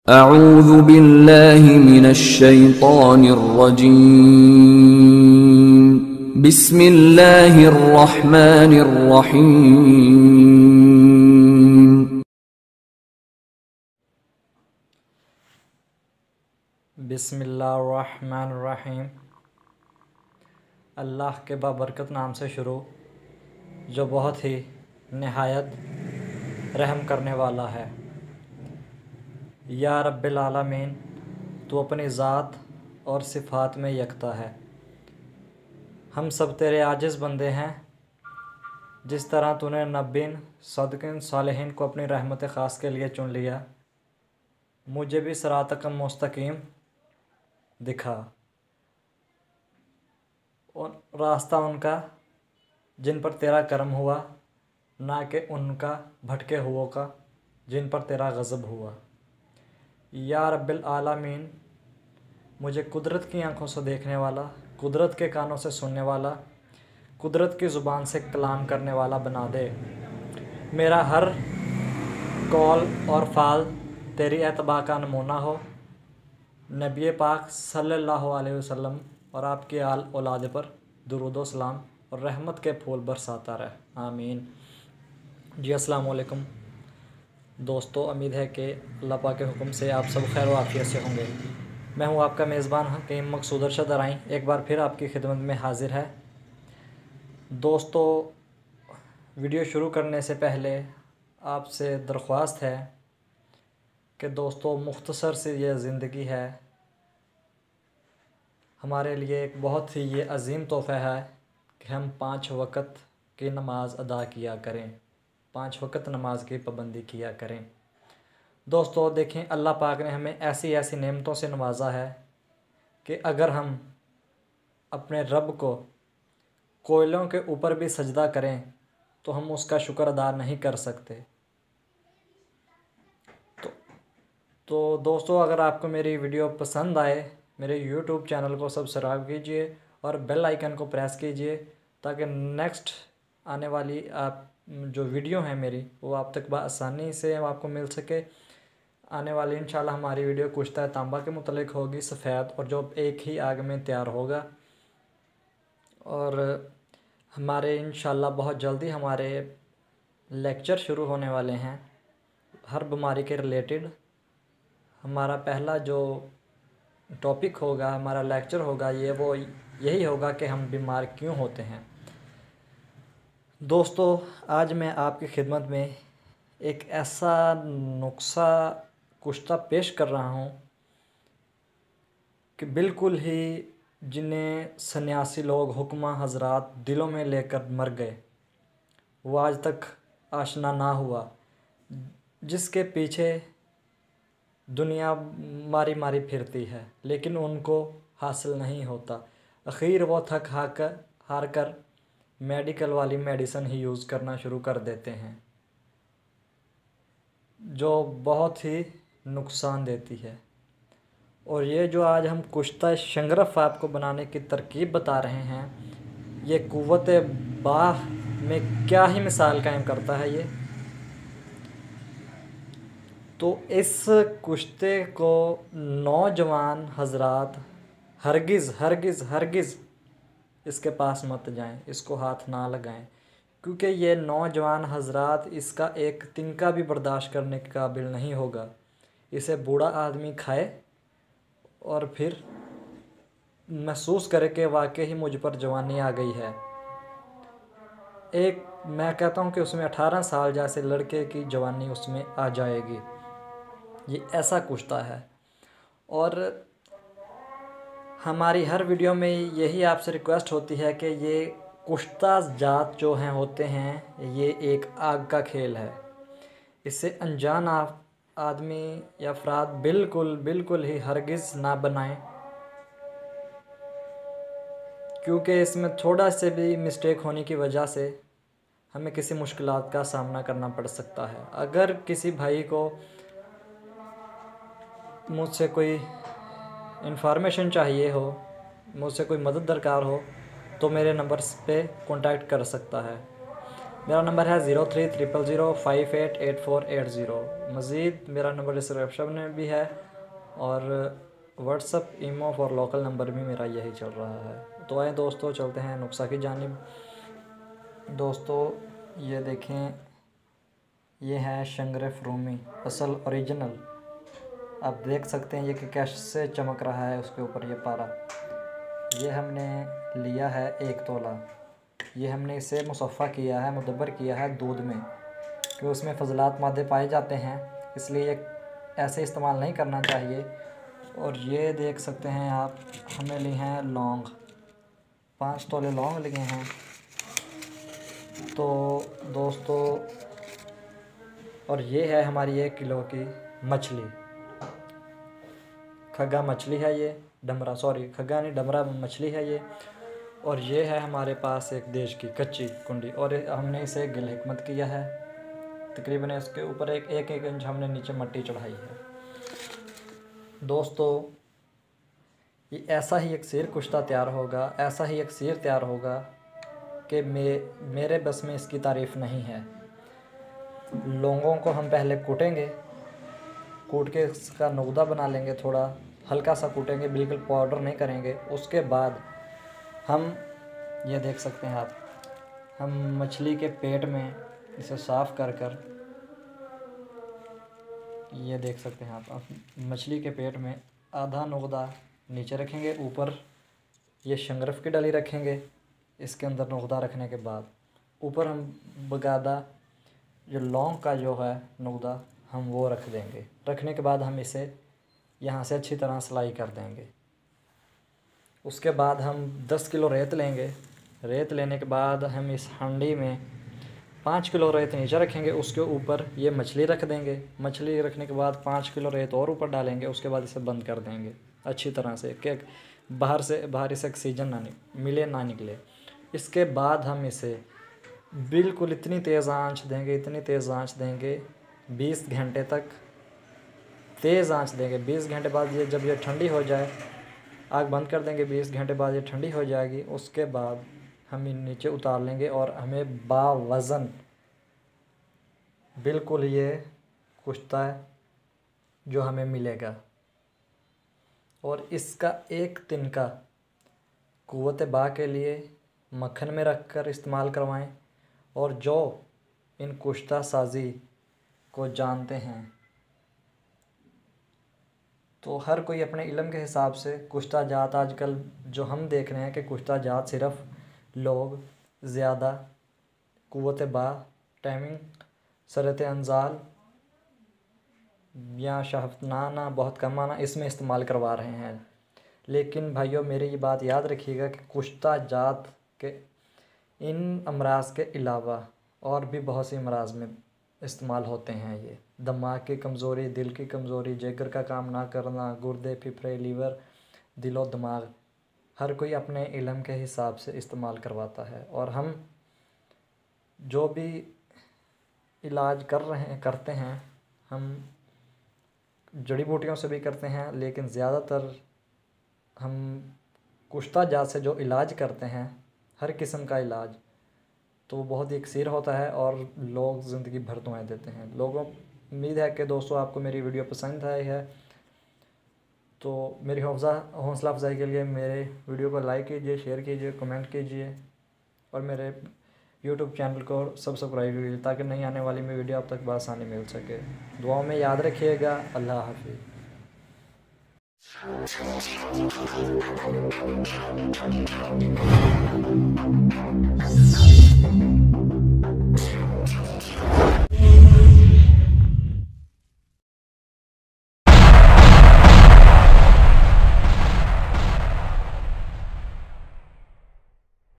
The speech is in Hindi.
अऊज़ु बिल्लाहि मिनश्शैतानिर्रजीम। बिस्मिल्लाहिर्रहमानिर्रहीम। बिस्मिल्लाहिर्रहमानिर्रहीम। अल्लाह के बाबरकत नाम से शुरू, जो बहुत ही निहायत रहम करने वाला है। या रब्बिल आलमीन, तू अपनी ज़ात और सिफ़ात में यकता है। हम सब तेरे आजिज़ बंदे हैं। जिस तरह तूने नबीन, सदकिन, सालिहीन को अपनी रहमत ख़ास के लिए चुन लिया, मुझे भी सिरातक मुस्तकीम दिखा और रास्ता उनका जिन पर तेरा करम हुआ, ना कि उनका भटके हुओं का जिन पर तेरा गज़ब हुआ। या रब्बिल आलमीन, मुझे कुदरत की आँखों से देखने वाला, कुदरत के कानों से सुनने वाला, कुदरत की ज़ुबान से कलाम करने वाला बना दे। मेरा हर कौल और फ़ाल तेरी एतबा का नमूना हो। नबी पाक सल्लल्लाहु अलैहि वसल्लम और आपके आल औलाद पर दुरूद व सलाम और रहमत के फूल बरसाता रहे, आमीन। जी अस्सलाम वालेकुम दोस्तों, उम्मीद है कि अल्लाह पाक के हुक्म से आप सब खैर आफियत से होंगे। मैं हूं आपका मेज़बान हकीम मकसूद अरशद अराई, एक बार फिर आपकी खिदमत में हाजिर है। दोस्तों, वीडियो शुरू करने से पहले आपसे दरख्वास्त है कि दोस्तों, मुख्तसर से ये ज़िंदगी है, हमारे लिए एक बहुत ही ये अज़ीम तोहफ़ा है कि हम 5 वक़्त की नमाज़ अदा किया करें, 5 वक़्त नमाज की पाबंदी किया करें। दोस्तों देखें, अल्लाह पाक ने हमें ऐसी ऐसी नेमतों से नवाजा है कि अगर हम अपने रब को कोयलों के ऊपर भी सजदा करें तो हम उसका शुक्र अदा नहीं कर सकते। तो दोस्तों, अगर आपको मेरी वीडियो पसंद आए, मेरे यूट्यूब चैनल को सब्सक्राइब कीजिए और बेल आइकन को प्रेस कीजिए, ताकि नेक्स्ट आने वाली आप जो वीडियो है मेरी, वो आप तक आसानी से आपको मिल सके। आने वाली इंशाल्लाह हमारी वीडियो कुश्ता तांबा के मुतलिक होगी, सफ़ेद, और जो एक ही आग में तैयार होगा। और हमारे इंशाल्लाह बहुत जल्दी हमारे लेक्चर शुरू होने वाले हैं हर बीमारी के रिलेटेड। हमारा पहला जो टॉपिक होगा, हमारा लेक्चर होगा, यही होगा कि हम बीमार क्यों होते हैं। दोस्तों, आज मैं आपकी खिदमत में एक ऐसा नुस्खा कुश्ता पेश कर रहा हूँ कि बिल्कुल ही जिन्हें सन्यासी लोग, हुक्मा हजरात दिलों में लेकर मर गए, वो आज तक आशना ना हुआ, जिसके पीछे दुनिया मारी मारी फिरती है लेकिन उनको हासिल नहीं होता। आखिर वो थक हार कर मेडिकल वाली मेडिसिन ही यूज़ करना शुरू कर देते हैं, जो बहुत ही नुकसान देती है। और ये जो आज हम कुश्ता शंगरफ आपको बनाने की तरकीब बता रहे हैं, ये कुव्वत बाह में क्या ही मिसाल कायम करता है ये। तो इस कुश्ते को नौजवान हजरात हरगिज़ हरगिज़ हरगिज़ इसके पास मत जाएं, इसको हाथ ना लगाएं, क्योंकि ये नौजवान हजरात इसका एक तिनका भी बर्दाश्त करने के काबिल नहीं होगा। इसे बूढ़ा आदमी खाए और फिर महसूस करे कि वाकई ही मुझ पर जवानी आ गई है। मैं कहता हूँ कि उसमें 18 साल जैसे लड़के की जवानी उसमें आ जाएगी। ये ऐसा कुश्ता है। और हमारी हर वीडियो में यही आपसे रिक्वेस्ट होती है कि ये कुश्ता जात जो हैं होते हैं, ये एक आग का खेल है। इससे अनजान आदमी या अफराद बिल्कुल ही हरगिज़ ना बनाएं, क्योंकि इसमें थोड़ा से भी मिस्टेक होने की वजह से हमें किसी मुश्किलात का सामना करना पड़ सकता है। अगर किसी भाई को मुझसे कोई इन्फॉर्मेशन चाहिए हो, मुझसे कोई मदद दरकार हो, तो मेरे नंबर पे कांटेक्ट कर सकता है। मेरा नंबर है 030005884880। मज़ीद मेरा नंबर डिस्क्रिप्शन में भी है और व्हाट्सअप, ईमो और लोकल नंबर भी मेरा यही चल रहा है। तो आए दोस्तों, चलते हैं नुक्सा की जानिब। दोस्तों ये देखें, ये है शंगरेफ रूमी असल ओरिजिनल। आप देख सकते हैं ये कि कैसे चमक रहा है उसके ऊपर ये पारा। ये हमने लिया है 1 तोला। ये हमने इसे मुसफ़ा किया है, मुदब्बर किया है दूध में, कि उसमें फजलात मादे पाए जाते हैं, इसलिए ये ऐसे इस्तेमाल नहीं करना चाहिए। और ये देख सकते हैं आप, हमें लिए हैं लौंग, 5 तोले लौंग लिए हैं। तो दोस्तों, और ये है हमारी 1 किलो की मछली, खग्गा मछली है ये, डमरा, सॉरी खग्गा नहीं, डमरा मछली है ये। और ये है हमारे पास एक देश की कच्ची कुंडी, और हमने इसे गिल हिकमत किया है। तकरीबन इसके ऊपर एक इंच हमने नीचे मट्टी चढ़ाई है। दोस्तों ये ऐसा ही एक सीर कुश्ता तैयार होगा, ऐसा ही एक सीर तैयार होगा कि मेरे बस में इसकी तारीफ़ नहीं है। लौंगों को हम पहले कूटेंगे, कूट के इसका नुकदा बना लेंगे, थोड़ा हल्का सा कूटेंगे, बिल्कुल पाउडर नहीं करेंगे। उसके बाद हम ये देख सकते हैं आप, हम मछली के पेट में इसे साफ़ कर ये देख सकते हैं आप मछली के पेट में आधा नुकदा नीचे रखेंगे, ऊपर ये शंगरफ की डली रखेंगे। इसके अंदर नुकदा रखने के बाद ऊपर हम बगादा जो लौंग का जो है नुकदा हम वो रख देंगे। रखने के बाद हम इसे यहाँ से अच्छी तरह सिलाई कर देंगे। उसके बाद हम 10 किलो रेत लेंगे। रेत लेने के बाद हम इस हांडी में 5 किलो रेत नीचे रखेंगे, उसके ऊपर ये मछली रख देंगे। मछली रखने के बाद 5 किलो रेत और ऊपर डालेंगे। उसके बाद इसे बंद कर देंगे अच्छी तरह से कि बाहर इसे ऑक्सीजन ना निकले। इसके बाद हम इसे बिल्कुल इतनी तेज़ आंच देंगे 20 घंटे तक तेज़ आंच देंगे। 20 घंटे बाद जब ये ठंडी हो जाए, आग बंद कर देंगे। 20 घंटे बाद ये ठंडी हो जाएगी। उसके बाद हम नीचे उतार लेंगे और हमें बावज़न बिल्कुल ये कुश्ता है जो हमें मिलेगा। और इसका एक तिनका क़ुव्वत बा के लिए मक्खन में रख कर इस्तेमाल करवाएं। और जो इन कुश्ता साजी को जानते हैं, तो हर कोई अपने इल्म के हिसाब से कुश्ता जात, आजकल जो हम देख रहे हैं कि कुश्ता जात सिर्फ़ लोग ज़्यादा क़ुव्वत बा, टाइमिंग, सरत अंजाल या शहवतनाना बहुत कम आना, इसमें इस्तेमाल करवा रहे हैं। लेकिन भाइयों, मेरी ये बात याद रखिएगा कि कुश्ता जात के इन अमराज के अलावा और भी बहुत सी अमराज में इस्तेमाल होते हैं। ये दिमाग की कमज़ोरी, दिल की कमज़ोरी, जिगर का काम ना करना, गुर्दे, फेफड़े, लीवर, दिलो दिमाग, हर कोई अपने इल्म के हिसाब से इस्तेमाल करवाता है। और हम जो भी इलाज करते हैं, हम जड़ी बूटियों से भी करते हैं, लेकिन ज़्यादातर हम कुश्ता जात से जो इलाज करते हैं, हर किस्म का इलाज, तो बहुत ही अक्सर होता है और लोग ज़िंदगी भर दुआएं देते हैं। लोगों, उम्मीद है कि दोस्तों आपको मेरी वीडियो पसंद आई है। तो मेरी हौसला अफजाई के लिए मेरे वीडियो को लाइक कीजिए, शेयर कीजिए, कमेंट कीजिए और मेरे यूट्यूब चैनल को सब्सक्राइब कीजिए ताकि नई आने वाली मेरी वीडियो आप तक बआसानी मिल सके। दुआओं में याद रखिएगा। अल्लाह हाफिज़।